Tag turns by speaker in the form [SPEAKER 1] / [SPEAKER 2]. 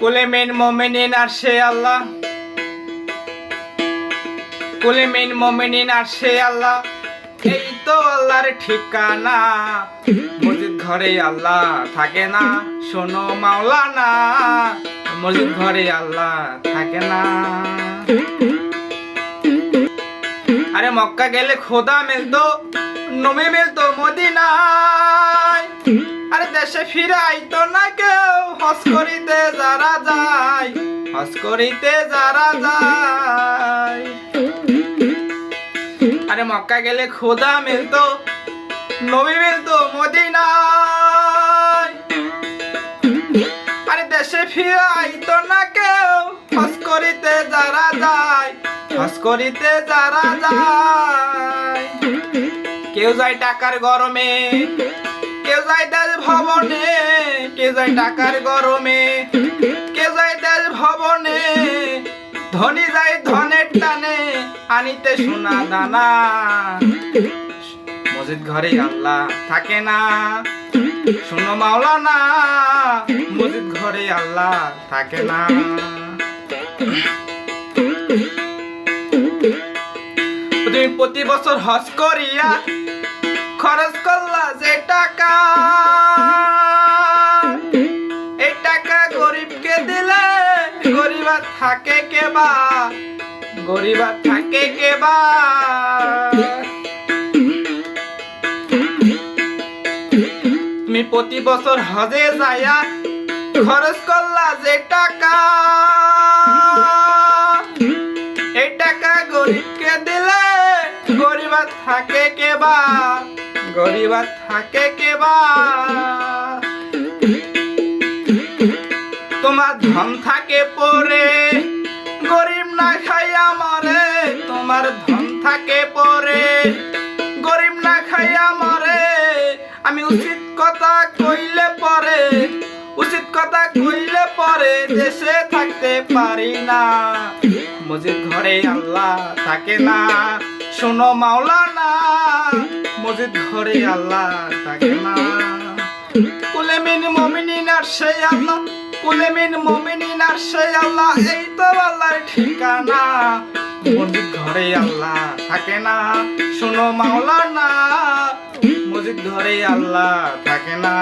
[SPEAKER 1] কুলে মিন মুমিনিন আরশে আল্লাহ, কুলে মিন মুমিনিন আরশে আল্লাহ, এই তো আল্লাহর ঠিকানা। মসজিদ ঘরে আল্লাহ থাকে না, শোনো মাওলানা, মসজিদ ঘরে আল্লাহ থাকে না। আরে মক্কা গেলে খোদা মিলতো, নবী মিলতো মদিনায়। আরে দেশে ফিরাইতো না কেউ, হজ করিতে যারা যায়, হজ করিতে যারা যায়। আরে মক্কা গেলে খোদা মিলতো, নবী মিলতো মদিনায়। আরে দেশে ফিরাইতো না কেউ, হজ করিতে যারা যায়, হজ করিতে যারা যায়। কেউ যায় টাকার গরমে, কেউ যায় দেশ ভবনে, কেউ যায় টাকার গরমে, কেউ যায় দেশ ভবনে। ধনী যায় ধনের টানে, আনিতে সোনা দানা। মসজিদ ঘরে আল্লাহ থাকে না, শোনো মাওলানা, মসজিদ ঘরে আল্লাহ থাকে না। তুমি প্রতি বছর হজ করিয়া খরচ করলা যে টাকা, এই টাকা গরিবকে দিলে গরিবা থাকে কেবা, গরিবা থাকে কেবা। তুমি প্রতি বছর হজে যাইয়া খরচ করলা যে টাকা, এই টাকা গরিবকে দিলে গরিবা থাকে কেবা, গরিবা থাকে কেবা। তোমার ধন থাকে পরে, গরিব না খাইয়া মরে। তোমার ধন থাকে পরে, গরিব না খাইয়া মরে। আমি উচিত কথা কইলে পরে, উচিত কথা কইলে পরে দেশে থাকতে পারি না। মসজিদ ঘরে আল্লাহ থাকে না, শোনো মাওলানা, মসজিদ ঘরে আল্লাহ থাকে না। কুলে মিন মুমিনিন আরশে আল্লাহ, কুলে মিন মুমিনিন আরশে আল্লাহ, এই তো আল্লাহর ঠিকানা। মসজিদ ঘরে আল্লাহ থাকে না, শোনো মাওলানা, মসজিদ ঘরে আল্লাহ থাকে না।